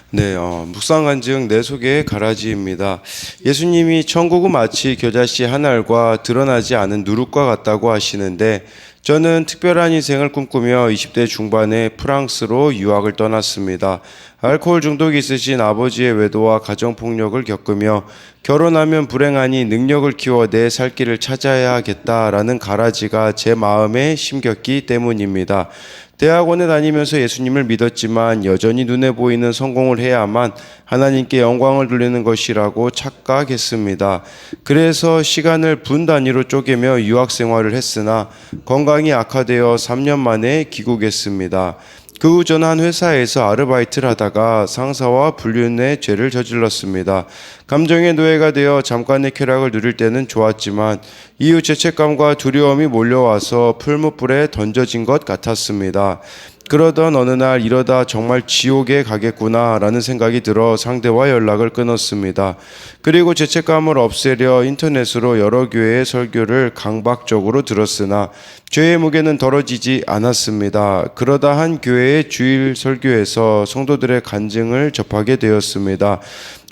네, 묵상간증 내 속의 가라지입니다. 예수님이 천국은 마치 겨자씨 한 알과 드러나지 않은 누룩과 같다고 하시는데, 저는 특별한 인생을 꿈꾸며 20대 중반에 프랑스로 유학을 떠났습니다. 알코올 중독이 있으신 아버지의 외도와 가정폭력을 겪으며 결혼하면 불행하니 능력을 키워 내 살 길을 찾아야겠다라는 가라지가 제 마음에 심겼기 때문입니다. 대학원에 다니면서 예수님을 믿었지만 여전히 눈에 보이는 성공을 해야만 하나님께 영광을 돌리는 것이라고 착각했습니다. 그래서 시간을 분 단위로 쪼개며 유학 생활을 했으나 건강이 악화되어 3년 만에 귀국했습니다. 그 후 저는 한 회사에서 아르바이트를 하다가 상사와 불륜의 죄를 저질렀습니다. 감정의 노예가 되어 잠깐의 쾌락을 누릴 때는 좋았지만 이후 죄책감과 두려움이 몰려와서 풀무불에 던져진 것 같았습니다. 그러던 어느 날 이러다 정말 지옥에 가겠구나 라는 생각이 들어 상대와 연락을 끊었습니다. 그리고 죄책감을 없애려 인터넷으로 여러 교회의 설교를 강박적으로 들었으나 죄의 무게는 덜어지지 않았습니다. 그러다 한 교회의 주일 설교에서 성도들의 간증을 접하게 되었습니다.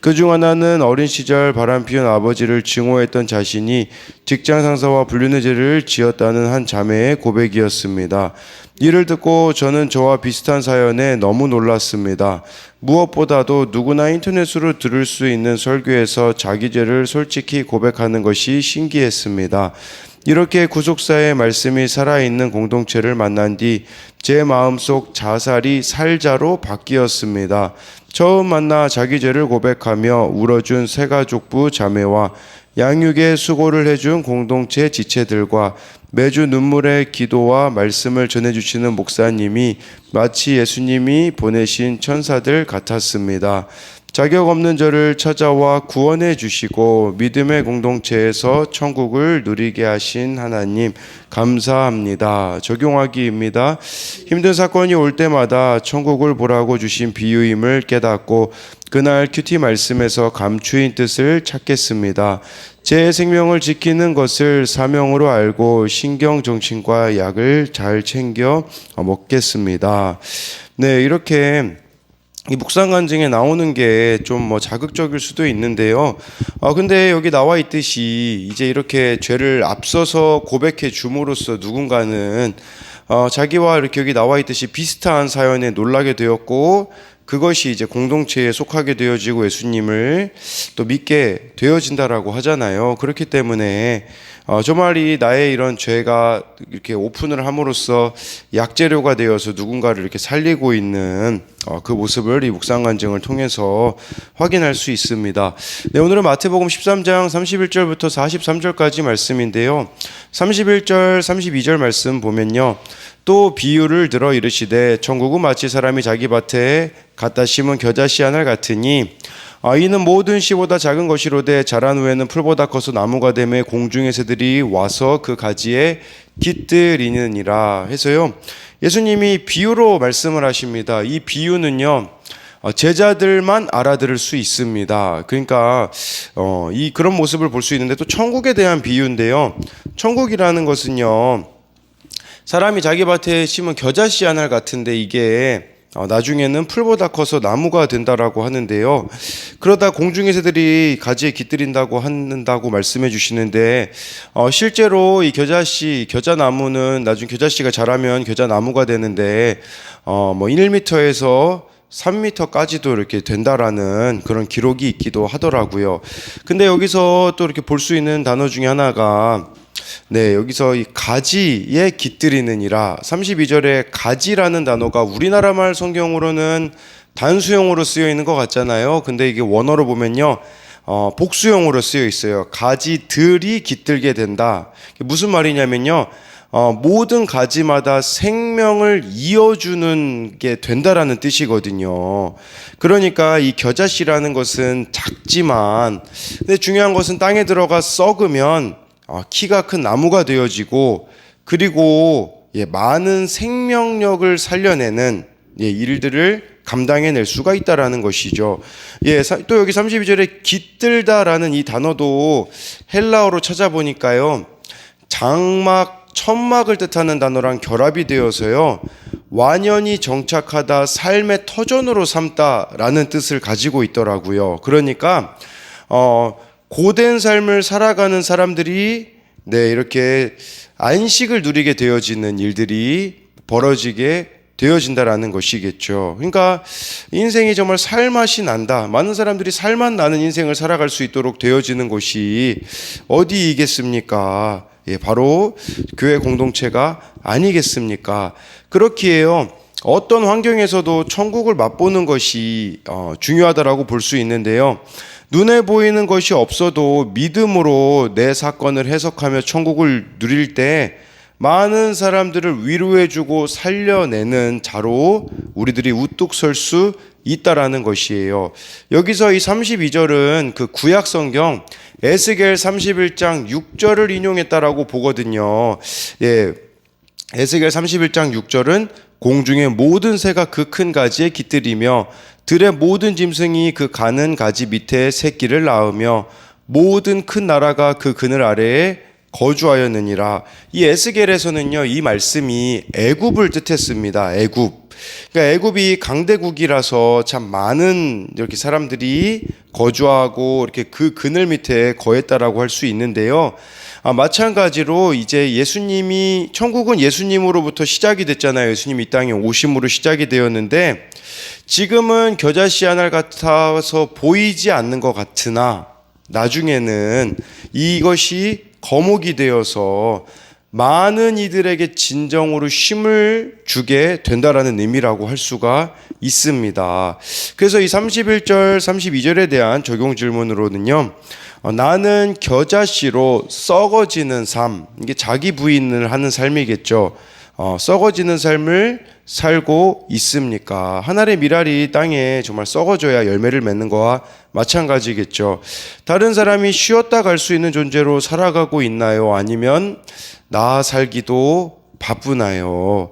그중 하나는 어린 시절 바람피운 아버지를 증오했던 자신이 직장 상사와 불륜의 죄를 지었다는 한 자매의 고백이었습니다. 이를 듣고 저는 저와 비슷한 사연에 너무 놀랐습니다. 무엇보다도 누구나 인터넷으로 들을 수 있는 설교에서 자기 죄를 솔직히 고백하는 것이 신기했습니다. 이렇게 구속사의 말씀이 살아있는 공동체를 만난 뒤 제 마음속 자살이 살자로 바뀌었습니다. 처음 만나 자기 죄를 고백하며 울어준 새가족부 자매와 양육에 수고를 해준 공동체 지체들과 매주 눈물의 기도와 말씀을 전해주시는 목사님이 마치 예수님이 보내신 천사들 같았습니다. 자격 없는 저를 찾아와 구원해 주시고 믿음의 공동체에서 천국을 누리게 하신 하나님 감사합니다. 적용하기입니다. 힘든 사건이 올 때마다 천국을 보라고 주신 비유임을 깨닫고 그날 큐티 말씀에서 감추인 뜻을 찾겠습니다. 제 생명을 지키는 것을 사명으로 알고 신경정신과 약을 잘 챙겨 먹겠습니다. 네, 이렇게 이 묵상간증에 나오는 게 좀 자극적일 수도 있는데요. 근데 여기 나와 있듯이 이제 이렇게 죄를 앞서서 고백해 줌으로써 누군가는 자기와 이렇게 여기 나와 있듯이 비슷한 사연에 놀라게 되었고 그것이 이제 공동체에 속하게 되어지고 예수님을 또 믿게 되어진다라고 하잖아요. 그렇기 때문에 저 말이 나의 이런 죄가 이렇게 오픈을 함으로써 약재료가 되어서 누군가를 이렇게 살리고 있는 그 모습을 이 묵상간증을 통해서 확인할 수 있습니다. 네, 오늘은 마태복음 13장 31절부터 43절까지 말씀인데요. 31절, 32절 말씀 보면요. 또 비유를 들어 이르시되 천국은 마치 사람이 자기 밭에 갖다 심은 겨자씨 한 알 같으니 이는 모든 씨보다 작은 것이로되 자란 후에는 풀보다 커서 나무가 되매 공중의 새들이 와서 그 가지에 깃들이느니라 해서요. 예수님이 비유로 말씀을 하십니다. 이 비유는요. 제자들만 알아들을 수 있습니다. 그러니까 이 그런 모습을 볼 수 있는데 또 천국에 대한 비유인데요. 천국이라는 것은요. 사람이 자기 밭에 심은 겨자씨 한 알 같은데 이게 나중에는 풀보다 커서 나무가 된다라고 하는데요. 그러다 공중의 새들이 가지에 깃들인다고 한다고 말씀해 주시는데 실제로 이 겨자나무는 나중 겨자씨가 자라면 겨자나무가 되는데 1m에서 3m까지도 이렇게 된다라는 그런 기록이 있기도 하더라고요. 근데 여기서 또 이렇게 볼 수 있는 단어 중에 하나가 여기서 이 가지에 깃들이느니라 32절에 가지라는 단어가 우리나라 말 성경으로는 단수형으로 쓰여 있는 것 같잖아요. 근데 이게 원어로 보면요. 복수형으로 쓰여 있어요. 가지들이 깃들게 된다. 무슨 말이냐면요. 모든 가지마다 생명을 이어주는 게 된다라는 뜻이거든요. 그러니까 이 겨자씨라는 것은 작지만 근데 중요한 것은 땅에 들어가 썩으면 키가 큰 나무가 되어지고 그리고 많은 생명력을 살려내는 일들을 감당해낼 수가 있다라는 것이죠. 또 여기 32절에 깃들다라는 이 단어도 헬라어로 찾아보니까요. 장막 천막을 뜻하는 단어랑 결합이 되어서요, 완연히 정착하다, 삶의 터전으로 삼다라는 뜻을 가지고 있더라고요. 그러니까 고된 삶을 살아가는 사람들이 이렇게 안식을 누리게 되어지는 일들이 벌어지게 되어진다라는 것이겠죠. 그러니까 인생이 정말 살맛이 난다. 많은 사람들이 살맛 나는 인생을 살아갈 수 있도록 되어지는 곳이 어디이겠습니까? 바로 교회 공동체가 아니겠습니까? 그렇기에요, 어떤 환경에서도 천국을 맛보는 것이 중요하다라고 볼 수 있는데요. 눈에 보이는 것이 없어도 믿음으로 내 사건을 해석하며 천국을 누릴 때 많은 사람들을 위로해주고 살려내는 자로 우리들이 우뚝 설 수 있다라는 것이에요. 여기서 이 32절은 그 구약 성경 에스겔 31장 6절을 인용했다라고 보거든요. 에스겔 31장 6절은 공중의 모든 새가 그 큰 가지에 깃들이며 들의 모든 짐승이 그 가는 가지 밑에 새끼를 낳으며 모든 큰 나라가 그 그늘 아래에 거주하였느니라. 이 에스겔에서는요, 이 말씀이 애굽을 뜻했습니다. 애굽. 그러니까 애굽이 강대국이라서 참 많은 이렇게 사람들이 거주하고 이렇게 그 그늘 밑에 거했다라고 할 수 있는데요. 마찬가지로 이제 예수님이, 천국은 예수님으로부터 시작이 됐잖아요. 예수님 이 땅에 오심으로 시작이 되었는데, 지금은 겨자씨 한 알 같아서 보이지 않는 것 같으나 나중에는 이것이 거목이 되어서 많은 이들에게 진정으로 쉼을 주게 된다라는 의미라고 할 수가 있습니다. 그래서 이 31절, 32절에 대한 적용 질문으로는요, 나는 겨자씨로 썩어지는 삶, 이게 자기 부인을 하는 삶이겠죠. 썩어지는 삶을 살고 있습니까? 한 알의 밀알이 땅에 정말 썩어져야 열매를 맺는 거와 마찬가지겠죠. 다른 사람이 쉬었다 갈 수 있는 존재로 살아가고 있나요? 아니면 나 살기도 바쁘나요?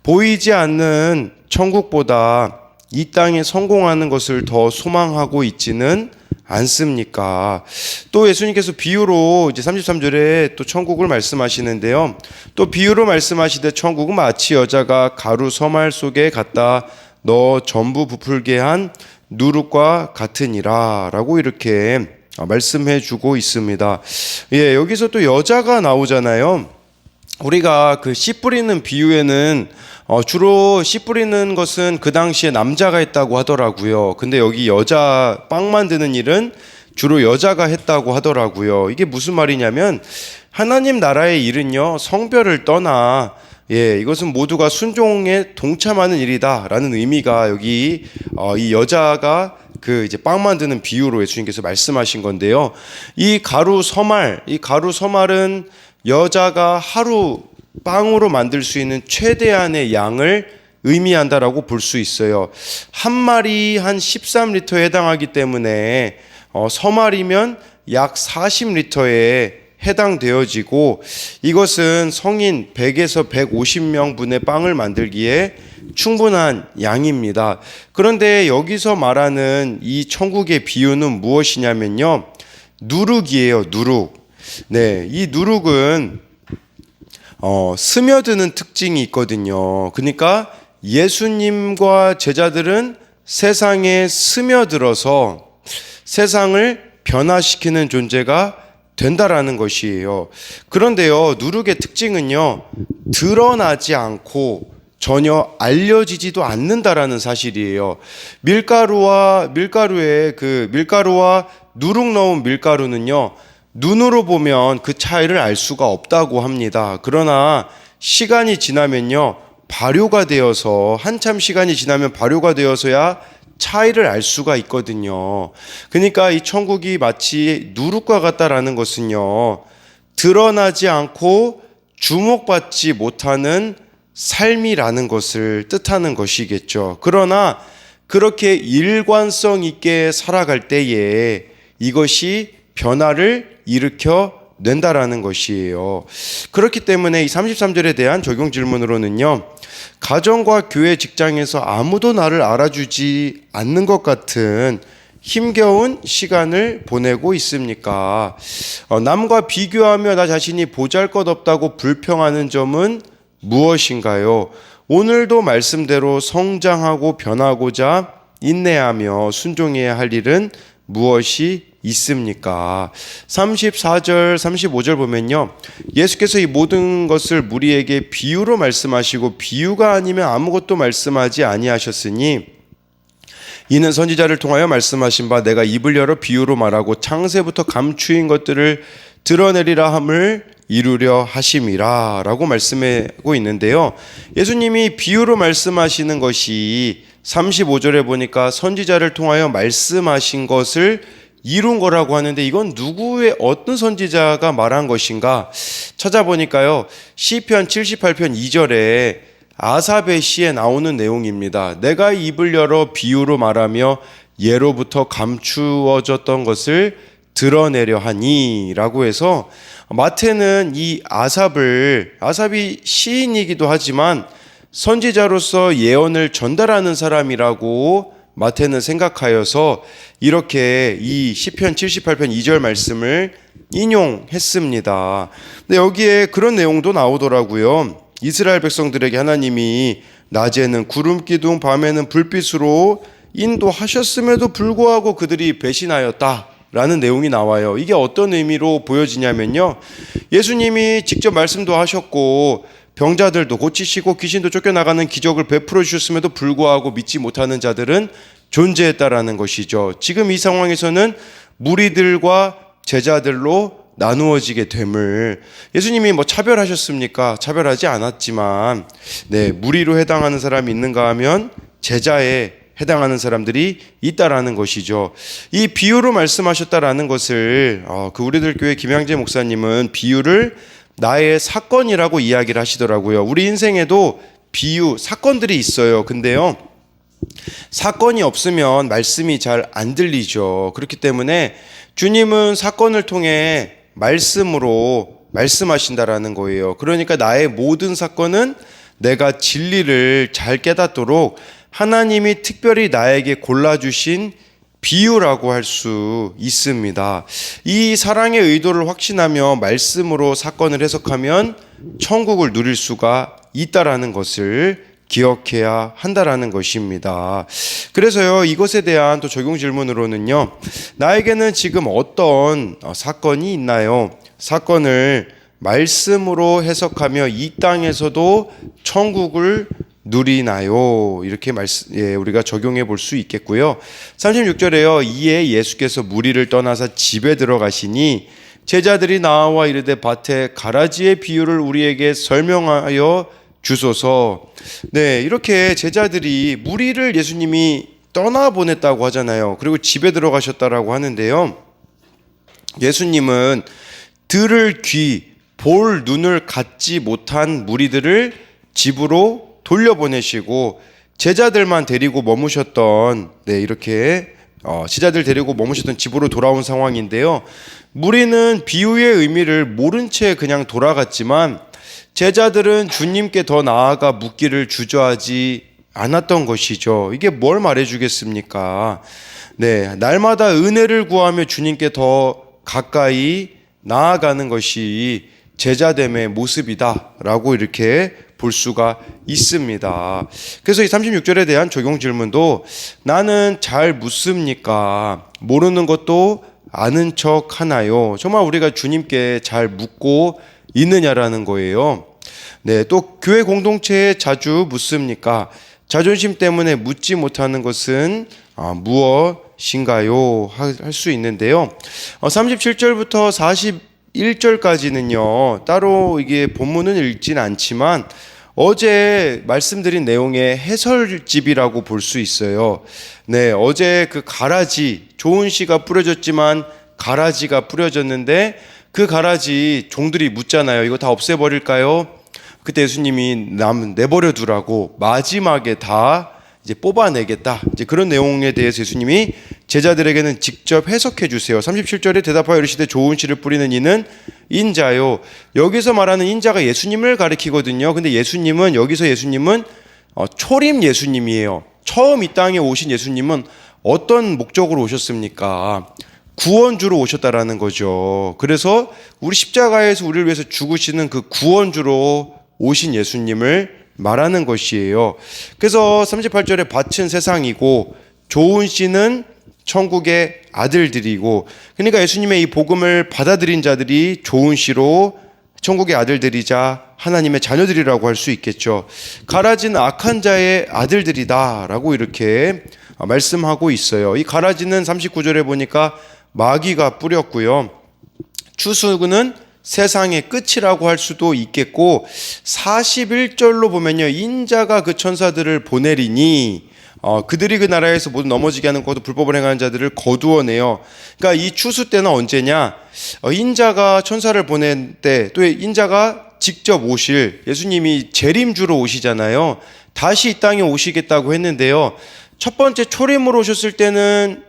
보이지 않는 천국보다 이 땅에 성공하는 것을 더 소망하고 있지는 않습니까? 또 예수님께서 비유로 이제 33절에 또 천국을 말씀하시는데요. 또 비유로 말씀하시되 천국은 마치 여자가 가루 서말 속에 갖다 넣어 전부 부풀게 한 누룩과 같으니라 라고 이렇게 말씀해 주고 있습니다. 여기서 또 여자가 나오잖아요. 우리가 그 씨 뿌리는 비유에는 주로 씨 뿌리는 것은 그 당시에 남자가 했다고 하더라고요. 근데 여기 여자 빵 만드는 일은 주로 여자가 했다고 하더라고요. 이게 무슨 말이냐면 하나님 나라의 일은요, 성별을 떠나 이것은 모두가 순종에 동참하는 일이다라는 의미가 여기 이 여자가 그 이제 빵 만드는 비유로 예수님께서 말씀하신 건데요. 이 가루 서말은 여자가 하루 빵으로 만들 수 있는 최대한의 양을 의미한다라고 볼 수 있어요. 한 마리 한 13리터에 해당하기 때문에 서말이면 약 40리터에 해당되어지고, 이것은 성인 100에서 150명분의 빵을 만들기에 충분한 양입니다. 그런데 여기서 말하는 이 천국의 비유는 무엇이냐면요, 누룩이에요. 누룩. 이 누룩은 스며드는 특징이 있거든요. 그러니까 예수님과 제자들은 세상에 스며들어서 세상을 변화시키는 존재가 된다라는 것이에요. 그런데요, 누룩의 특징은요, 드러나지 않고 전혀 알려지지도 않는다라는 사실이에요. 밀가루와 누룩 넣은 밀가루는요, 눈으로 보면 그 차이를 알 수가 없다고 합니다. 그러나 시간이 지나면요, 발효가 되어서, 한참 시간이 지나면 발효가 되어서야 차이를 알 수가 있거든요. 그러니까 이 천국이 마치 누룩과 같다라는 것은요, 드러나지 않고 주목받지 못하는 삶이라는 것을 뜻하는 것이겠죠. 그러나 그렇게 일관성 있게 살아갈 때에 이것이 변화를 일으켜 낸다라는 것이에요. 그렇기 때문에 이 33절에 대한 적용 질문으로는요, 가정과 교회, 직장에서 아무도 나를 알아주지 않는 것 같은 힘겨운 시간을 보내고 있습니까? 남과 비교하며 나 자신이 보잘것없다고 불평하는 점은 무엇인가요? 오늘도 말씀대로 성장하고 변하고자 인내하며 순종해야 할 일은 무엇이 있습니까? 34절, 35절 보면요. 예수께서 이 모든 것을 무리에게 비유로 말씀하시고 비유가 아니면 아무것도 말씀하지 아니하셨으니 이는 선지자를 통하여 말씀하신 바 내가 입을 열어 비유로 말하고 창세부터 감추인 것들을 드러내리라 함을 이루려 하심이라 라고 말씀하고 있는데요. 예수님이 비유로 말씀하시는 것이 35절에 보니까 선지자를 통하여 말씀하신 것을 이룬 거라고 하는데 이건 누구의 어떤 선지자가 말한 것인가 찾아보니까요. 시편 78편 2절에 아삽의 시에 나오는 내용입니다. 내가 입을 열어 비유로 말하며 예로부터 감추어졌던 것을 드러내려 하니 라고 해서 마태는 이 아삽이 시인이기도 하지만 선지자로서 예언을 전달하는 사람이라고 마태는 생각하여서 이렇게 이 시편 78편 2절 말씀을 인용했습니다. 근데 여기에 그런 내용도 나오더라고요. 이스라엘 백성들에게 하나님이 낮에는 구름 기둥 밤에는 불빛으로 인도하셨음에도 불구하고 그들이 배신하였다라는 내용이 나와요. 이게 어떤 의미로 보여지냐면요. 예수님이 직접 말씀도 하셨고 병자들도 고치시고 귀신도 쫓겨나가는 기적을 베풀어 주셨음에도 불구하고 믿지 못하는 자들은 존재했다라는 것이죠. 지금 이 상황에서는 무리들과 제자들로 나누어지게 됨을 예수님이 차별하셨습니까? 차별하지 않았지만 무리로 해당하는 사람이 있는가 하면 제자에 해당하는 사람들이 있다라는 것이죠. 이 비유로 말씀하셨다라는 것을 우리들 교회 김양재 목사님은 비유를 나의 사건이라고 이야기를 하시더라고요. 우리 인생에도 비유, 사건들이 있어요. 근데요, 사건이 없으면 말씀이 잘 안 들리죠. 그렇기 때문에 주님은 사건을 통해 말씀으로 말씀하신다라는 거예요. 그러니까 나의 모든 사건은 내가 진리를 잘 깨닫도록 하나님이 특별히 나에게 골라주신 비유라고 할 수 있습니다. 이 사랑의 의도를 확신하며 말씀으로 사건을 해석하면 천국을 누릴 수가 있다라는 것을 기억해야 한다라는 것입니다. 그래서요, 이것에 대한 또 적용 질문으로는요, 나에게는 지금 어떤 사건이 있나요? 사건을 말씀으로 해석하며 이 땅에서도 천국을 누리나요? 이렇게 우리가 적용해 볼 수 있겠고요. 36절에요. 이에 예수께서 무리를 떠나서 집에 들어가시니 제자들이 나와 이르되 밭에 가라지의 비유를 우리에게 설명하여 주소서. 이렇게 제자들이 무리를 예수님이 떠나보냈다고 하잖아요. 그리고 집에 들어가셨다라고 하는데요. 예수님은 들을 귀, 볼 눈을 갖지 못한 무리들을 집으로 돌려보내시고 제자들만 데리고 머무셨던 이렇게 제자들 데리고 머무셨던 집으로 돌아온 상황인데요. 무리는 비유의 의미를 모른 채 그냥 돌아갔지만 제자들은 주님께 더 나아가 묻기를 주저하지 않았던 것이죠. 이게 뭘 말해주겠습니까? 날마다 은혜를 구하며 주님께 더 가까이 나아가는 것이 제자됨의 모습이다라고 이렇게 볼 수가 있습니다. 그래서 이 36절에 대한 적용 질문도 나는 잘 묻습니까? 모르는 것도 아는 척 하나요? 정말 우리가 주님께 잘 묻고 있느냐라는 거예요. 또 교회 공동체에 자주 묻습니까? 자존심 때문에 묻지 못하는 것은 무엇인가요? 할 수 있는데요. 37절부터 41절까지는요. 따로 이게 본문은 읽진 않지만 어제 말씀드린 내용의 해설집이라고 볼 수 있어요. 어제 그 가라지, 좋은 씨가 뿌려졌지만 가라지가 뿌려졌는데 그 가라지 종들이 묻잖아요. 이거 다 없애버릴까요? 그때 예수님이 내버려 두라고 마지막에 다 이제 뽑아내겠다. 이제 그런 내용에 대해서 예수님이 제자들에게는 직접 해석해 주세요. 37절에 대답하여 이르시되 좋은 씨를 뿌리는 이는 인자요. 여기서 말하는 인자가 예수님을 가리키거든요. 근데 여기서 예수님은 초림 예수님이에요. 처음 이 땅에 오신 예수님은 어떤 목적으로 오셨습니까? 구원주로 오셨다라는 거죠. 그래서 우리 십자가에서 우리를 위해서 죽으시는 그 구원주로 오신 예수님을 말하는 것이에요. 그래서 38절에 밭은 세상이고 좋은 씨는 천국의 아들들이고, 그러니까 예수님의 이 복음을 받아들인 자들이 좋은 씨로 천국의 아들들이자 하나님의 자녀들이라고 할 수 있겠죠. 가라지는 악한 자의 아들들이다라고 이렇게 말씀하고 있어요. 이 가라지는 39절에 보니까 마귀가 뿌렸고요. 추수는 세상의 끝이라고 할 수도 있겠고, 41절로 보면요, 인자가 그 천사들을 보내리니 그들이 그 나라에서 모두 넘어지게 하는 것도 불법을 행하는 자들을 거두어내요. 그러니까 이 추수 때는 언제냐? 인자가 천사를 보낸 때, 또 인자가 직접 오실, 예수님이 재림주로 오시잖아요. 다시 이 땅에 오시겠다고 했는데요. 첫 번째 초림으로 오셨을 때는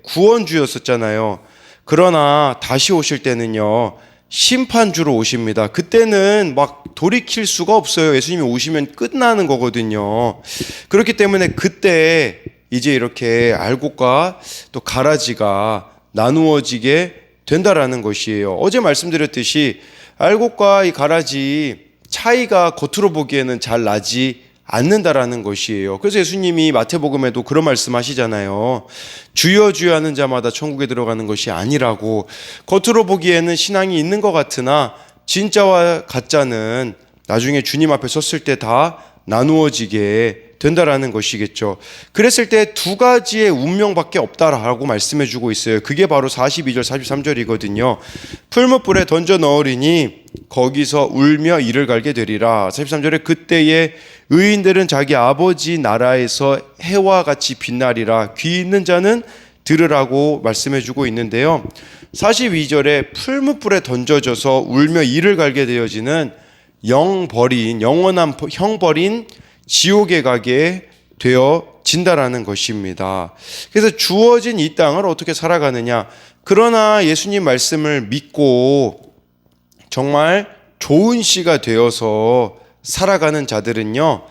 구원주였었잖아요. 그러나 다시 오실 때는요, 심판주로 오십니다. 그때는 막 돌이킬 수가 없어요. 예수님이 오시면 끝나는 거거든요. 그렇기 때문에 그때 이제 이렇게 알곡과 또 가라지가 나누어지게 된다라는 것이에요. 어제 말씀드렸듯이 알곡과 이 가라지 차이가 겉으로 보기에는 잘 나지 않는다라는 것이에요. 그래서 예수님이 마태복음에도 그런 말씀하시잖아요. 주여 주여 하는 자마다 천국에 들어가는 것이 아니라고. 겉으로 보기에는 신앙이 있는 것 같으나 진짜와 가짜는 나중에 주님 앞에 섰을 때 다 나누어지게 된다라는 것이겠죠. 그랬을 때 두 가지의 운명밖에 없다라고 말씀해 주고 있어요. 그게 바로 42절 43절이거든요. 풀무불에 던져 넣으리니 거기서 울며 이를 갈게 되리라. 43절에 그때에 의인들은 자기 아버지 나라에서 해와 같이 빛나리라. 귀 있는 자는 들으라고 말씀해 주고 있는데요. 42절에 풀무불에 던져져서 울며 이를 갈게 되어지는 영원한 형벌인 지옥에 가게 되어진다라는 것입니다. 그래서 주어진 이 땅을 어떻게 살아가느냐. 그러나 예수님 말씀을 믿고 정말 좋은 씨가 되어서 살아가는 자들은요,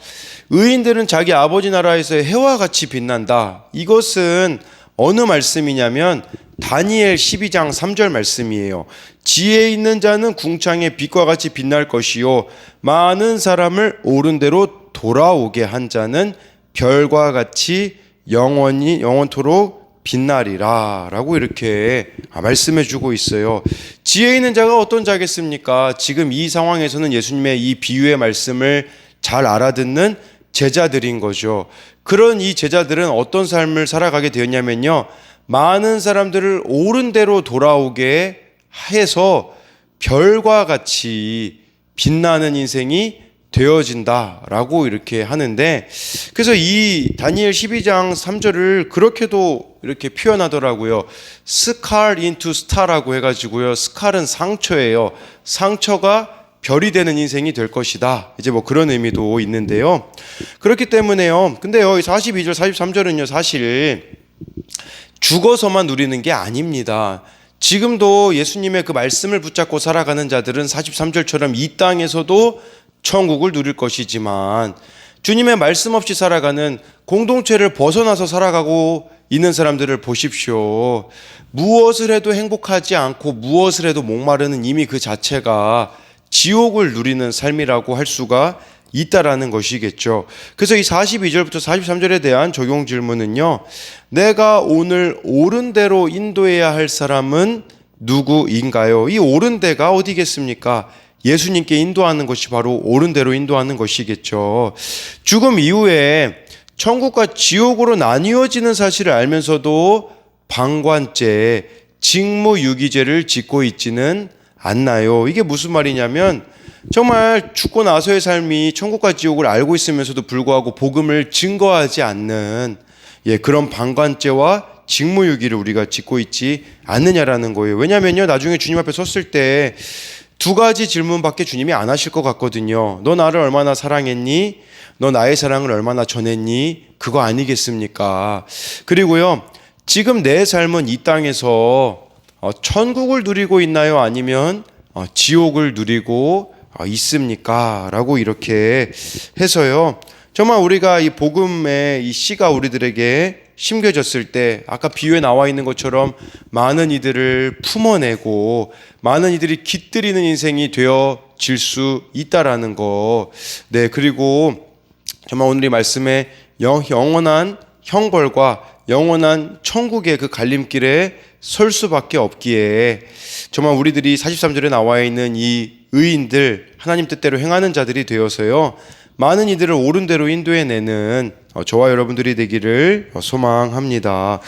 의인들은 자기 아버지 나라에서의 해와 같이 빛난다. 이것은 어느 말씀이냐면 다니엘 12장 3절 말씀이에요. 지혜 있는 자는 궁창의 빛과 같이 빛날 것이요 많은 사람을 옳은 대로 돌아오게 한 자는 별과 같이 영원토록 빛나리라 라고 이렇게 말씀해 주고 있어요. 지혜 있는 자가 어떤 자겠습니까? 지금 이 상황에서는 예수님의 이 비유의 말씀을 잘 알아듣는 제자들인 거죠. 그런 이 제자들은 어떤 삶을 살아가게 되었냐면요, 많은 사람들을 옳은 대로 돌아오게 해서 별과 같이 빛나는 인생이 되어진다라고 이렇게 하는데, 그래서 이 다니엘 12장 3절을 그렇게도 이렇게 표현하더라고요. 스칼 인투 스타라고 해가지고요. 스칼은 상처예요. 상처가 별이 되는 인생이 될 것이다. 이제 뭐 그런 의미도 있는데요. 그렇기 때문에요. 근데요, 42절, 43절은요, 사실 죽어서만 누리는 게 아닙니다. 지금도 예수님의 그 말씀을 붙잡고 살아가는 자들은 43절처럼 이 땅에서도 천국을 누릴 것이지만, 주님의 말씀 없이 살아가는 공동체를 벗어나서 살아가고 있는 사람들을 보십시오. 무엇을 해도 행복하지 않고 무엇을 해도 목마르는 이미 그 자체가 지옥을 누리는 삶이라고 할 수가 있다라는 것이겠죠. 그래서 이 42절부터 43절에 대한 적용 질문은요, 내가 오늘 옳은 대로 인도해야 할 사람은 누구인가요? 이 옳은 데가 어디겠습니까? 예수님께 인도하는 것이 바로 옳은 대로 인도하는 것이겠죠. 죽음 이후에 천국과 지옥으로 나뉘어지는 사실을 알면서도 방관죄, 직무유기죄를 짓고 있지는 않나요? 이게 무슨 말이냐면, 정말 죽고 나서의 삶이 천국과 지옥을 알고 있으면서도 불구하고 복음을 증거하지 않는 그런 방관죄와 직무유기를 우리가 짓고 있지 않느냐라는 거예요. 왜냐면요, 나중에 주님 앞에 섰을 때 두 가지 질문밖에 주님이 안 하실 것 같거든요. 너 나를 얼마나 사랑했니? 너 나의 사랑을 얼마나 전했니? 그거 아니겠습니까? 그리고요, 지금 내 삶은 이 땅에서 천국을 누리고 있나요? 아니면 지옥을 누리고 있습니까? 라고 이렇게 해서요, 정말 우리가 이 복음의 이 씨가 우리들에게 심겨졌을 때 아까 비유에 나와 있는 것처럼 많은 이들을 품어내고 많은 이들이 깃들이는 인생이 되어질 수 있다라는 거. 네, 그리고 정말 오늘 이 말씀에 영원한 형벌과 영원한 천국의 그 갈림길에 설 수밖에 없기에 정말 우리들이 43절에 나와 있는 이 의인들, 하나님 뜻대로 행하는 자들이 되어서요, 많은 이들을 옳은 대로 인도해내는 저와 여러분들이 되기를 소망합니다.